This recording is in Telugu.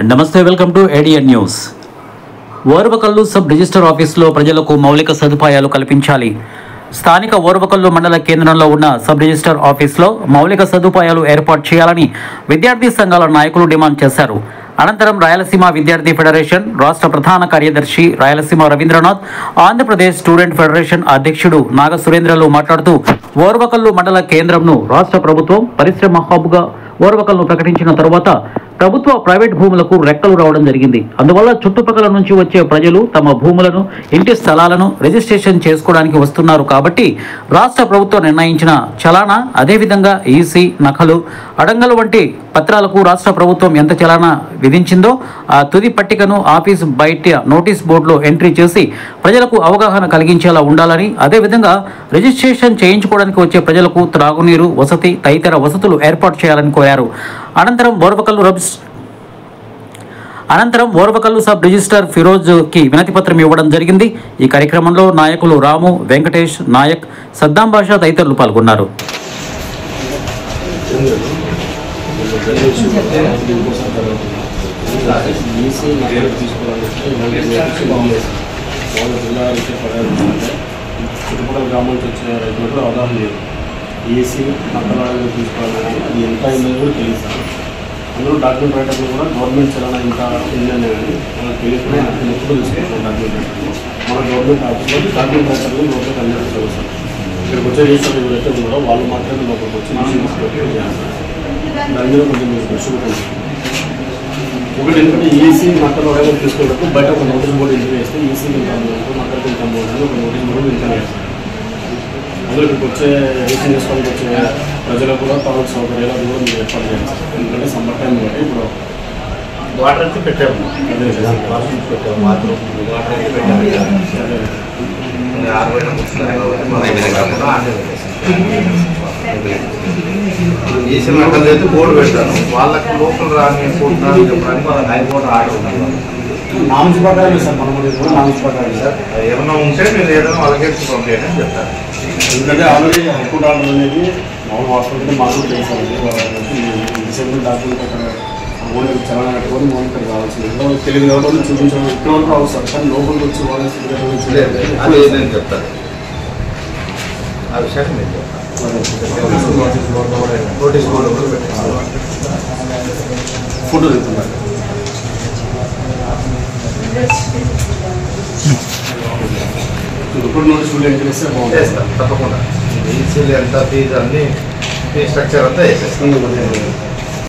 నమస్తే, వెల్కమ్ టు ఏడియన్ న్యూస్. ఓర్వకల్లు సబ్ రిజిస్టర్ ఆఫీసులో ప్రజలకు మౌలిక సదుపాయాలు కల్పించాలి. స్థానిక ఓర్వకల్లు మండల కేంద్రంలో ఉన్న సబ్ రిజిస్టర్ ఆఫీసులో మౌలిక సదుపాయాలు ఏర్పాటు చేయాలని విద్యార్థి సంఘాల నాయకులు డిమాండ్ చేశారు. అనంతరం రాయలసీమ విద్యార్థి ఫెడరేషన్ రాష్ట్ర ప్రధాన కార్యదర్శి రాయలసీమ రవీంద్రనాథ్, ఆంధ్రప్రదేశ్ స్టూడెంట్ ఫెడరేషన్ అధ్యక్షుడు నాగ సురేంద్రలు మాట్లాడుతూ ఓర్వకల్లు మండల కేంద్రంను రాష్ట్ర ప్రభుత్వం పరిశ్రమ హబ్గా ఓర్వకల్ను ప్రకటించిన తరువాత ప్రభుత్వ ప్రైవేట్ భూములకు రెక్కలు రావడం జరిగింది. అందువల్ల చుట్టుపక్కల నుంచి వచ్చే ప్రజలు తమ భూములను, ఇంటి స్థలాలను రిజిస్ట్రేషన్ చేసుకోవడానికి వస్తున్నారు. కాబట్టి రాష్ట్ర ప్రభుత్వం నిర్ణయించిన చలానా, అదేవిధంగా ఈసీ, నకలు, అడంగలు వంటి పత్రాలకు రాష్ట్ర ప్రభుత్వం ఎంత చలానా విధించిందో ఆ తుది పట్టికను ఆఫీసు బయట నోటీస్ బోర్డులో ఎంట్రీ చేసి ప్రజలకు అవగాహన కలిగించేలా ఉండాలని, అదేవిధంగా రిజిస్ట్రేషన్ చేయించుకోవడానికి వచ్చే ప్రజలకు త్రాగునీరు, వసతి తదితర వసతులు ఏర్పాటు చేయాలని కోరారు. అనంతరం ఓర్వకల్లు సబ్ రిజిస్టర్ ఫిరోజ్కి వినతి పత్రం ఇవ్వడం జరిగింది. ఈ కార్యక్రమంలో నాయకులు రాము, వెంకటేష్, నాయక్, సద్దాం బాషా తదితరులు పాల్గొన్నారు. చుట్టుపక్కల గ్రామాల నుంచి వచ్చిన రైతులకు అవగాహన లేదు. ఈసీ నక్కలాగా తీసుకోవాలని అది ఎంత అయిందని కూడా తెలియదు. అందులో డాక్యుమెంట్ రైటర్లు కూడా గవర్నమెంట్ చలానా ఇంకా ఉందని కానీ మనకు తెలియకుండా ఎప్పుడు తీసుకుంటాం. డాక్యుమెంట్ రైటర్లు మన గవర్నమెంట్ ఆఫీస్లో డాక్యుమెంట్ రైటర్లు లోపలికి అందరికీ తెలుసు. ఇక్కడికి వచ్చే చేస్తారు ఎవరైతే ఉన్నారో వాళ్ళు మాత్రమే లోపలికి వచ్చి దాని మీద కొంచెం మీరు దృష్టి పెట్టండి. ఒకటి ఎందుకంటే ఈసీ నక్కలాగా తీసుకున్నప్పుడు బయట ఒక నోటీస్ బోర్డు ఎంట్రీ చేస్తే ఈసీకి ఇంకా నక్కలకి ఇంకా బోర్డు ఒక నోటీస్ బోర్డు ఎంట్రీ చేస్తారు. అందులో ఇక్కడికి వచ్చే రీచింగ్ చేసుకోవడానికి వచ్చే ప్రజలకు కూడా పవర్ సౌకర్యాలు అది కూడా మీరు ఏర్పాటు చేయాలి. ఎందుకంటే సమ్మర్ టైం కాబట్టి ఇప్పుడు వాటర్ అయితే పెట్టాము. ఈసీ నక్కలు అయితే బోర్డు పెట్టాను. వాళ్ళకి లోకల్ రానిపోతున్నారు చెప్పడానికి వాళ్ళకి హైకోర్టు ఆర్డర్ ఉన్నారు. నామ్స్ ప్రకారం సార్ మనం కూడా నామ్స్ ప్రకారం సార్ ఏమైనా ఉంటే మీరు ఏదైనా వాళ్ళకే పంపించండి అని చెప్తారు. ఎందుకంటే ఆల్రెడీ హైకోర్టు ఆర్డర్ అనేది మామూలు హాస్పిటల్ మాకు చేశారండి. డిసెంబర్ డాక్యుమెంట్ అక్కడ ఓనర్ చలానా కట్టుకొని ఓనర్ కావాల్సింది తెలియదు కాబట్టి చూపించడం ఇక్కడ వరకు అవసరం. కానీ లోపలికి వచ్చి వాళ్ళు నేను చెప్తాను ఆ విషయాన్ని నేను చెప్తాను. నోటీస్ బోర్డు కూడా పెట్టాను. ఫోటో చెప్తున్నారు. ఇప్పుడు నోటీస్ బోర్డు ఎంట్రీ చేస్తే బాగుంటుంది. తప్పకుండా ఈసీలు ఎంత ఫీజు అన్ని ఫీ స్ట్రక్చర్ అంతా వేసేస్తాను.